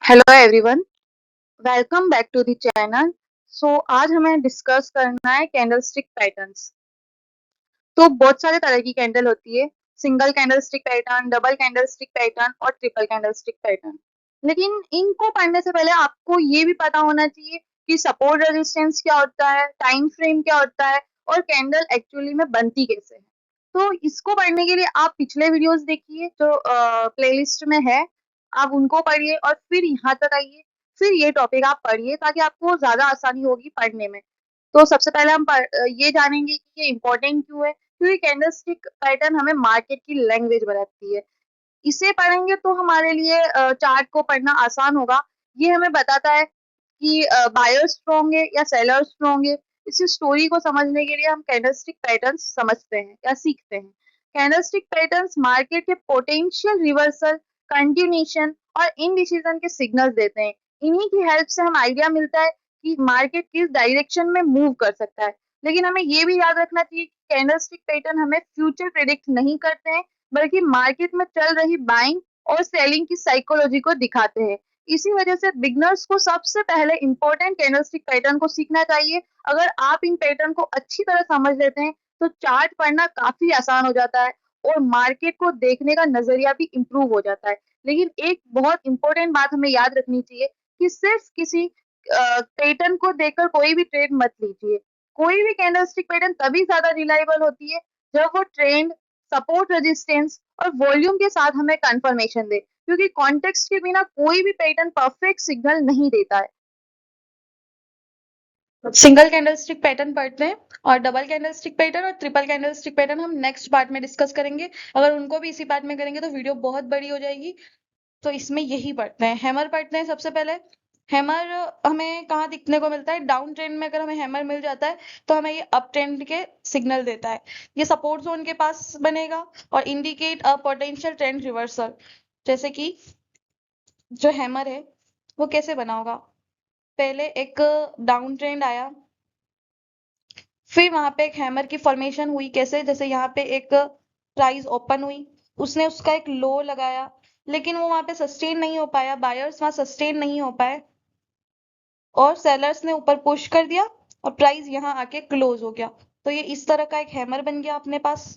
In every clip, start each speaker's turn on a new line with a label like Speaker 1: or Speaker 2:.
Speaker 1: Hello everyone, welcome back to the channel. आज हमें discuss करना है कैंडलस्टिक पैटर्न्स। तो बहुत सारे तरह की कैंडल होती है, single candlestick pattern, double candlestick pattern और ट्रिपल कैंडलस्टिक पैटर्न। लेकिन इनको पढ़ने से पहले आपको ये भी पता होना चाहिए कि सपोर्ट रेजिस्टेंस क्या होता है, टाइम फ्रेम क्या होता है और कैंडल एक्चुअली में बनती कैसे है। तो इसको पढ़ने के लिए आप पिछले वीडियोस देखिए जो प्लेलिस्ट में है, आप उनको पढ़िए और फिर यहाँ तक आइए, फिर ये टॉपिक आप पढ़िए ताकि आपको ज्यादा आसानी होगी पढ़ने में। तो सबसे पहले हम ये जानेंगे कि ये इम्पोर्टेंट क्यों है, क्योंकि कैंडलस्टिक पैटर्न हमें मार्केट की लैंग्वेज बताती है। इसे पढ़ेंगे तो हमारे लिए चार्ट को पढ़ना आसान होगा। ये हमें बताता है कि बायर स्ट्रॉन्ग है या सेलर स्ट्रॉन्ग है। इस स्टोरी को समझने के लिए हम कैंडलस्टिक पैटर्न्स समझते हैं या सीखते हैं। कैंडलस्टिक पैटर्न्स मार्केट के पोटेंशियल रिवर्सल, कंटिन्यूएशन और इनडिसीजन के सिग्नल्स देते हैं। इन्हीं की हेल्प से हम आइडिया मिलता है कि मार्केट किस डायरेक्शन में मूव कर सकता है। लेकिन हमें ये भी याद रखना चाहिए कि कैंडलस्टिक पैटर्न हमें फ्यूचर प्रेडिक्ट नहीं करते हैं, बल्कि मार्केट में चल रही बाइंग और सेलिंग की साइकोलॉजी को दिखाते हैं। इसी वजह से बिगनर्स को सबसे पहले इंपॉर्टेंट कैंडलस्टिक पैटर्न को सीखना चाहिए। अगर आप इन पैटर्न को अच्छी तरह समझ लेते हैं तो चार्ट पढ़ना काफी आसान हो जाता है और मार्केट को देखने का नजरिया भी इम्प्रूव हो जाता है। लेकिन एक बहुत इंपॉर्टेंट बात हमें याद रखनी चाहिए कि सिर्फ किसी पैटर्न को देखकर कोई भी ट्रेड मत लीजिए। कोई भी कैंडलस्टिक पैटर्न तभी ज्यादा रिलायबल होती है जब वो ट्रेंड, सपोर्ट रेजिस्टेंस और वॉल्यूम के साथ हमें कंफर्मेशन दे, क्योंकि कॉन्टेक्स्ट के बिना कोई भी पैटर्न परफेक्ट सिग्नल नहीं देता है। सिंगल कैंडलस्टिक पैटर्न पढ़ते हैं और डबल कैंडलस्टिक पैटर्न और ट्रिपल कैंडलस्टिक पैटर्न हम नेक्स्ट पार्ट में डिस्कस करेंगे। अगर उनको भी इसी पार्ट में करेंगे तो वीडियो बहुत बड़ी हो जाएगी, तो इसमें यही पढ़ते हैं। हैमर पढ़ते हैं सबसे पहले। हैमर हमें कहाँ दिखने को मिलता है? डाउन ट्रेंड में अगर हमें हैमर मिल जाता है तो हमें ये अप ट्रेंड के सिग्नल देता है। ये सपोर्ट जोन के पास बनेगा और indicate a potential trend reversal. जैसे कि जो हैमर है वो कैसे बना होगा? पहले एक डाउन ट्रेंड आया, फिर वहां पे एक हैमर की फॉर्मेशन हुई। कैसे? जैसे यहाँ पे एक प्राइस ओपन हुई, उसने उसका एक लो लगाया, लेकिन वो वहां पे सस्टेन नहीं हो पाया, बायर्स वहां सस्टेन नहीं हो पाए और सेलर्स ने ऊपर पुश कर दिया और प्राइस यहाँ आके क्लोज हो गया। तो ये इस तरह का एक हैमर बन गया अपने पास।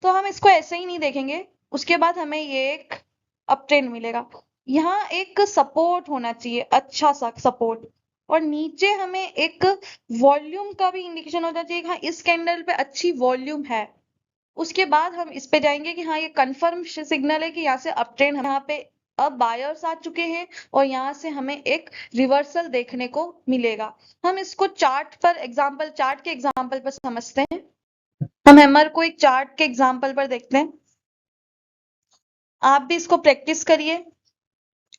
Speaker 1: तो हम इसको ऐसे ही नहीं देखेंगे, उसके बाद हमें ये एक अप ट्रेंड मिलेगा। यहाँ एक सपोर्ट होना चाहिए, अच्छा सा सपोर्ट, और नीचे हमें एक वॉल्यूम का भी इंडिकेशन होना चाहिए कि हाँ इस कैंडल पे अच्छी वॉल्यूम है। उसके बाद हम इस पे जाएंगे कि हाँ ये कंफर्म सिग्नल है कि यहाँ से अप ट्रेंड, यहाँ पे अब बायर्स आ चुके हैं और यहाँ से हमें एक रिवर्सल देखने को मिलेगा। हम इसको चार्ट पर एग्जांपल, चार्ट के एग्जांपल पर समझते हैं। हम हैमर को एक चार्ट के एग्जांपल पर देखते हैं। आप भी इसको प्रैक्टिस करिए,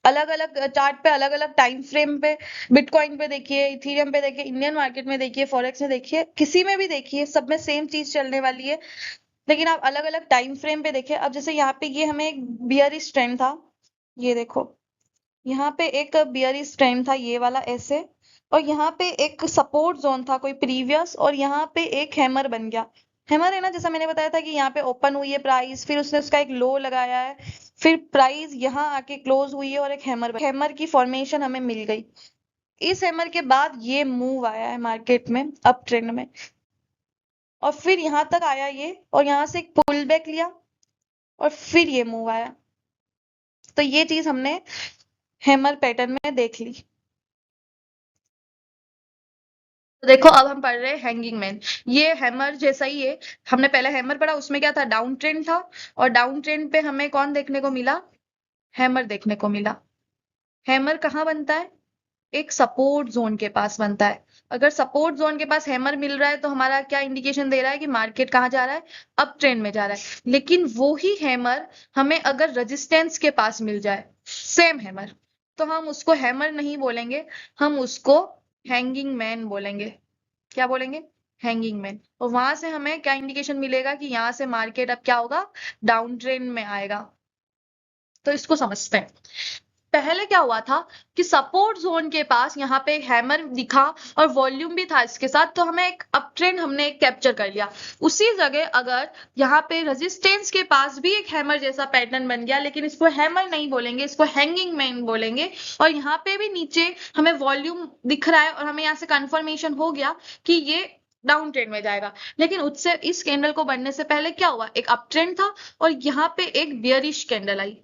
Speaker 1: अलग अलग चार्ट पे, अलग अलग टाइम फ्रेम पे, बिटकॉइन पे देखिए, इथेरियम पे देखिए, इंडियन मार्केट में देखिए, फॉरेक्स में देखिए, किसी में भी देखिए, सब में सेम चीज चलने वाली है। लेकिन आप अलग अलग टाइम फ्रेम पे देखिए। अब जैसे यहाँ पे ये हमें एक बियरिश ट्रेंड था, ये देखो यहाँ पे एक बियरिश ट्रेंड था ये वाला ऐसे, और यहाँ पे एक सपोर्ट जोन था कोई प्रीवियस, और यहाँ पे एक हैमर बन गया। हैमर है ना, जैसा मैंने बताया था कि यहाँ पे ओपन हुई है प्राइस, फिर उसने उसका एक लो लगाया है, फिर प्राइस यहाँ आके क्लोज हुई है और एक हैमर की फॉर्मेशन हमें मिल गई। इस हैमर के बाद ये मूव आया है मार्केट में अप ट्रेंड में, और फिर यहाँ तक आया ये, और यहाँ से एक पुल बैक लिया और फिर ये मूव आया। तो ये चीज हमने हैमर पैटर्न में देख ली। तो देखो अब हम पढ़ रहे हैं हैंगिंग मैन। ये हैमर जैसा ही है। हमने पहले हैमर पढ़ा, उसमें क्या था? डाउन ट्रेंड था, और डाउन ट्रेंड पे हमें कौन देखने को मिला? हैमर देखने को मिला। हैमर कहाँ बनता है? एक सपोर्ट जोन के पास बनता है। अगर सपोर्ट जोन के पास हैमर मिल रहा है तो हमारा क्या इंडिकेशन दे रहा है कि मार्केट कहाँ जा रहा है? अप ट्रेंड में जा रहा है। लेकिन वो ही हैमर हमें अगर रेजिस्टेंस के पास मिल जाए, सेम हैमर, तो हम उसको हैमर नहीं बोलेंगे, हम उसको हैंगिंग मैन बोलेंगे। क्या बोलेंगे? Hanging man. और वहां से हमें क्या इंडिकेशन मिलेगा कि यहाँ से मार्केट अब क्या होगा? डाउन ट्रेंड में आएगा। तो इसको समझते हैं।
Speaker 2: पहले क्या हुआ था कि सपोर्ट जोन के पास यहाँ पे एक हैमर दिखा और वॉल्यूम भी था इसके साथ, तो हमें एक अप ट्रेंड हमने कैप्चर कर लिया। उसी जगह अगर यहाँ पे रेजिस्टेंस के पास भी एक हैमर जैसा पैटर्न बन गया, लेकिन इसको हैमर नहीं बोलेंगे, इसको हैंगिंग मैन बोलेंगे, और यहाँ पे भी नीचे हमें वॉल्यूम दिख रहा है और हमें यहाँ से कंफर्मेशन हो गया कि ये डाउन ट्रेंड में जाएगा। लेकिन उससे इस कैंडल को बनने से पहले क्या हुआ, एक अप ट्रेंड था और यहाँ पे एक बियरिश कैंडल आई।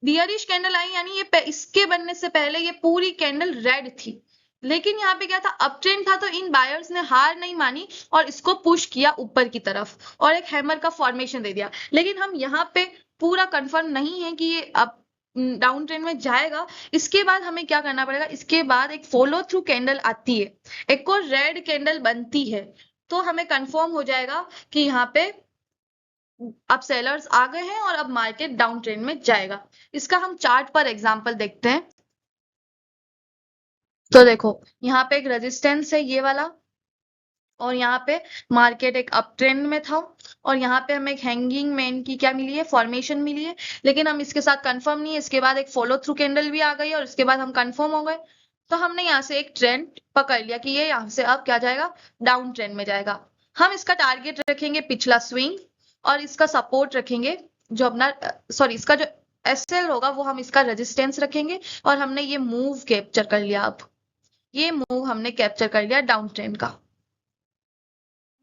Speaker 2: बियरिश कैंडल आई यानी ये इसके बनने से पहले ये पूरी कैंडल रेड थी। लेकिन यहाँ पे क्या था, अप ट्रेंड था, तो इन बायर्स ने हार नहीं मानी और इसको पुश किया ऊपर की तरफ और एक हैमर का फॉर्मेशन दे दिया। लेकिन हम यहाँ पे पूरा कंफर्म नहीं है कि ये अप डाउन ट्रेंड में जाएगा। इसके बाद हमें क्या करना पड़ेगा, इसके बाद एक फॉलो थ्रू कैंडल आती है, एक और रेड कैंडल बनती है, तो हमें कंफर्म हो जाएगा कि यहाँ पे अब सेलर्स आ गए हैं और अब मार्केट डाउन ट्रेंड में जाएगा। इसका हम चार्ट पर एग्जांपल देखते हैं। तो देखो यहाँ पे एक रेजिस्टेंस है ये वाला, और यहाँ पे मार्केट एक अप ट्रेंड में था, और यहाँ पे हमें एक हैंगिंग मैन की क्या मिली है, फॉर्मेशन मिली है। लेकिन हम इसके साथ कंफर्म नहीं है, इसके बाद एक फॉलो थ्रू कैंडल भी आ गई और इसके बाद हम कंफर्म हो गए। तो हमने यहाँ से एक ट्रेंड पकड़ लिया कि ये यहाँ से अब क्या जाएगा, डाउन ट्रेंड में जाएगा। हम इसका टारगेट रखेंगे पिछला स्विंग, और इसका सपोर्ट रखेंगे जो अपना सॉरी इसका जो एसएल होगा वो हम इसका रेजिस्टेंस रखेंगे। और हमने ये मूव कैप्चर कर लिया, अब ये मूव हमने कैप्चर कर लिया डाउन ट्रेंड का।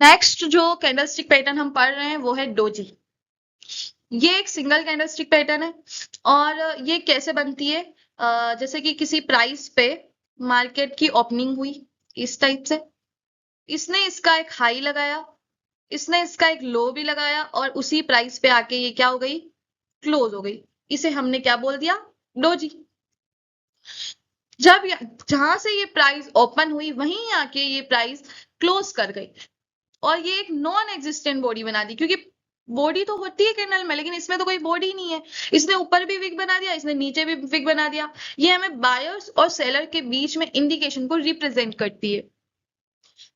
Speaker 2: नेक्स्ट जो कैंडलस्टिक पैटर्न हम पढ़ रहे हैं वो है डोजी। ये एक सिंगल कैंडलस्टिक पैटर्न है और ये कैसे बनती है, जैसे कि किसी प्राइस पे मार्केट की ओपनिंग हुई इस टाइप से, इसने इसका एक हाई लगाया, इसने इसका एक लो भी लगाया, और उसी प्राइस पे आके ये क्या हो गई, क्लोज हो गई। इसे हमने क्या बोल दिया, डोजी। जब जहां से ये प्राइस ओपन हुई वहीं आके ये प्राइस क्लोज कर गई और ये एक नॉन एग्जिस्टेंट बॉडी बना दी, क्योंकि बॉडी तो होती है कैंडल में, लेकिन इसमें तो कोई बॉडी नहीं है। इसने ऊपर भी विक बना दिया, इसने नीचे भी विक बना दिया। ये हमें बायर्स और सेलर के बीच में इंडिकेशन को रिप्रेजेंट करती है।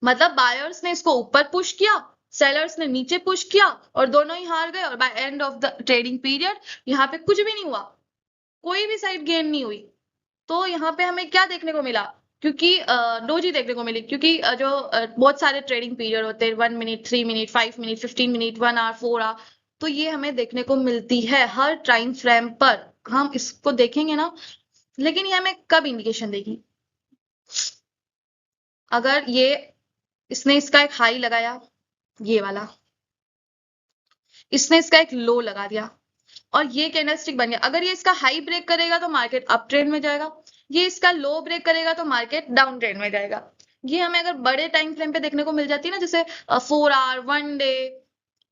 Speaker 2: मतलब बायर्स ने इसको ऊपर पुश किया, सेलर्स ने नीचे पुश किया, और दोनों ही हार गए, और by end of the trading period यहाँ पे कुछ भी नहीं हुआ, कोई भी साइड गेन नहीं हुई। तो यहाँ पे हमें क्या देखने को मिला, क्योंकि डोजी देखने को मिली, क्योंकि जो बहुत सारे ट्रेडिंग पीरियड होते हैं, 1 minute, 3 minute, 5 minute, 15 minute, 1 hour, 4 hour, तो ये हमें देखने को मिलती है हर टाइम फ्रेम पर। हम इसको देखेंगे ना, लेकिन ये हमें कब इंडिकेशन देगी, अगर ये इसने इसका एक हाई लगाया ये वाला, इसने इसका एक लो लगा दिया और ये कैंडलस्टिक बन गया। अगर ये इसका हाई ब्रेक करेगा तो मार्केट अप ट्रेंड में जाएगा, ये इसका लो ब्रेक करेगा तो मार्केट डाउन ट्रेंड में जाएगा। ये हमें अगर बड़े टाइम फ्रेम पे देखने को मिल जाती है ना, जैसे 4 आवर, 1 डे,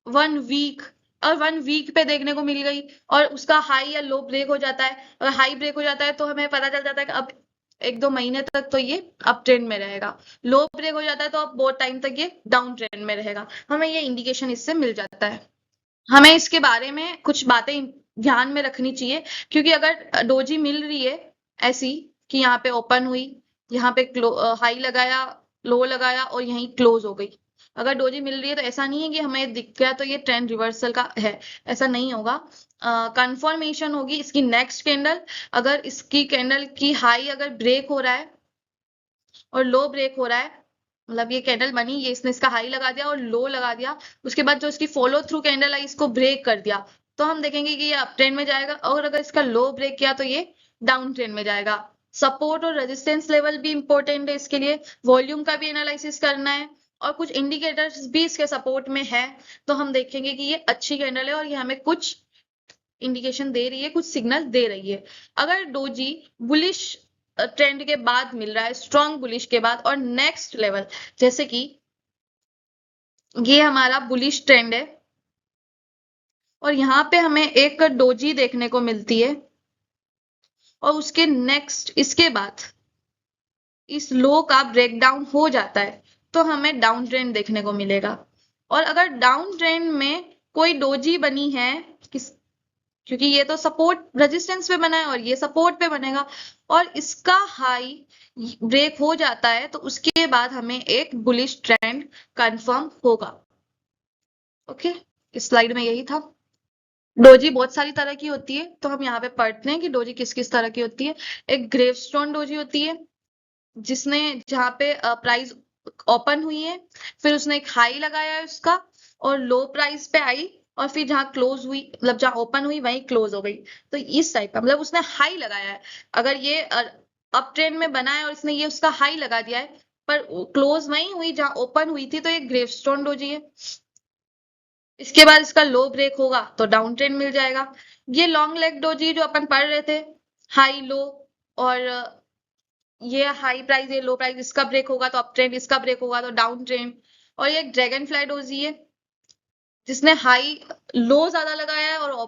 Speaker 2: 1 वीक, और 1 वीक पे देखने को मिल गई और उसका हाई या लो ब्रेक हो जाता है, अगर हाई ब्रेक हो जाता है तो हमें पता चल जाता है कि अब 1-2 महीने तक तो ये अप ट्रेंड में रहेगा। लो ब्रेक हो जाता है तो अब बहुत टाइम तक ये डाउन ट्रेंड में रहेगा। हमें ये इंडिकेशन इससे मिल जाता है। हमें इसके बारे में कुछ बातें ध्यान में रखनी चाहिए, क्योंकि अगर डोजी मिल रही है ऐसी कि यहाँ पे ओपन हुई, यहाँ पे हाई लगाया, लो लगाया और यहीं क्लोज हो गई, अगर डोजी मिल रही है तो ऐसा नहीं है कि हमें दिख गया तो ये ट्रेंड रिवर्सल का है, ऐसा नहीं होगा। कंफर्मेशन होगी इसकी नेक्स्ट कैंडल, अगर इसकी कैंडल की हाई अगर ब्रेक हो रहा है और लो ब्रेक हो रहा है, मतलब ये कैंडल बनी, ये इसने इसका हाई लगा दिया और लो लगा दिया, उसके बाद जो इसकी फॉलो थ्रू कैंडल आई इसको ब्रेक कर दिया, तो हम देखेंगे कि ये अप ट्रेंड में जाएगा, और अगर इसका लो ब्रेक किया तो ये डाउन ट्रेंड में जाएगा। सपोर्ट और रेजिस्टेंस लेवल भी इंपॉर्टेंट है इसके लिए, वॉल्यूम का भी एनालिसिस करना है, और कुछ इंडिकेटर्स भी इसके सपोर्ट में है, तो हम देखेंगे कि ये अच्छी कैंडल है और ये हमें कुछ इंडिकेशन दे रही है, कुछ सिग्नल दे रही है। अगर डोजी बुलिश ट्रेंड के बाद मिल रहा है, स्ट्रॉन्ग बुलिश के बाद, और नेक्स्ट लेवल जैसे कि ये हमारा बुलिश ट्रेंड है और यहाँ पे हमें एक डोजी देखने को मिलती है, और उसके नेक्स्ट इसके बाद इस लो का ब्रेकडाउन हो जाता है तो हमें डाउन ट्रेंड देखने को मिलेगा। और अगर डाउन ट्रेंड में कोई डोजी बनी है, क्योंकि ये तो सपोर्ट रेजिस्टेंस पे बना है और ये सपोर्ट पे बनेगा, और इसका हाई ब्रेक हो जाता है तो उसके बाद हमें एक बुलिश ट्रेंड कंफर्म होगा। ओके, इस स्लाइड में यही था। डोजी बहुत सारी तरह की होती है, तो हम यहाँ पे पढ़ते हैं कि डोजी किस किस तरह की होती है। एक ग्रेवस्टोन डोजी होती है, जिसने जहाँ पे प्राइस ओपन हुई है, फिर उसने एक हाई लगाया है उसका, और लो प्राइस पे आई, और फिर जहाँ क्लोज हुई, मतलब जहाँ ओपन हुई वहीं क्लोज हो गई। तो इस टाइप का, मतलब उसने हाई लगाया है। अगर ये अप ट्रेंड में बना है और इसने ये उसका हाई लगा दिया है, पर क्लोज वहीं हुई जहाँ ओपन हुई थी, तो ये ग्रेवस्टोन डोजी है। इसके बाद इसका लो ब्रेक होगा तो डाउन ट्रेंड मिल जाएगा। ये लॉन्ग लेग डोजी जो अपन पढ़ रहे थे, हाई लो, और ये हाई प्राइस, ये लो प्राइस, इसका ब्रेक होगा तो अप ट्रेंड, इसका ब्रेक होगा तो डाउन ट्रेंड। और ये एक ड्रैगन फ्लाई डोजी है, जिसने हाई लो ज्यादा लगाया है और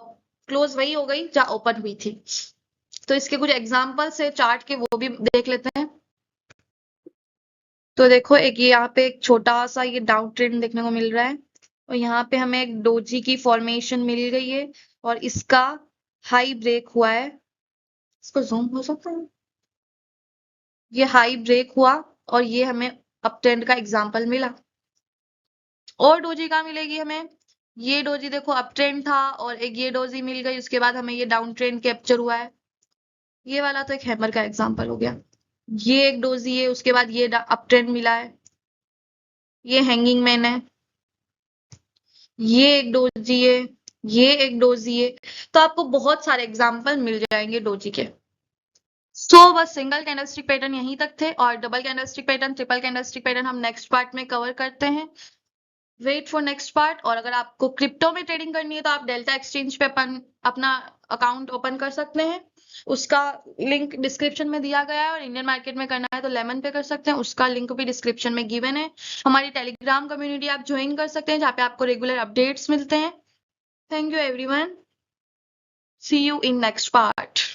Speaker 2: क्लोज वही हो गई जहां ओपन हुई थी। तो इसके कुछ एग्जांपल्स है चार्ट के, वो भी देख लेते हैं। तो देखो, एक ये यहाँ पे एक छोटा सा ये डाउन ट्रेंड देखने को मिल रहा है, और यहाँ पे हमें एक डोजी की फॉर्मेशन मिल गई है, और इसका हाई ब्रेक हुआ है। इसको जूम हो सकता है? ये हाई ब्रेक हुआ, और ये हमें अप ट्रेंड का एग्जांपल मिला। और डोजी कहाँ मिलेगी हमें? ये डोजी देखो, अप ट्रेंड था, और एक ये डोजी मिल गई, उसके बाद हमें ये डाउन ट्रेंड कैप्चर हुआ है। ये वाला तो एक हैमर का एग्जांपल हो गया। ये एक डोजी है, उसके बाद ये अप ट्रेंड मिला है। ये हैंगिंग मैन है, ये एक डोजी है, ये एक डोजी है। तो आपको बहुत सारे एग्जांपल मिल जाएंगे डोजी के। बस सिंगल कैंडलस्टिक पैटर्न यहीं तक थे, और double candlestick pattern, triple candlestick pattern हम नेक्स्ट पार्ट में कवर करते हैं। Wait for next part. और अगर आपको क्रिप्टो में ट्रेडिंग करनी है तो आप डेल्टा एक्सचेंज पे अपना अकाउंट ओपन कर सकते हैं। उसका लिंक डिस्क्रिप्शन में दिया गया है, और इंडियन मार्केट में करना है तो लेमन पे कर सकते हैं, उसका लिंक भी डिस्क्रिप्शन में गिवन है। हमारी टेलीग्राम कम्युनिटी आप ज्वाइन कर सकते हैं, जहाँ पे आपको रेगुलर अपडेट्स मिलते हैं। Thank you everyone, see you in next part.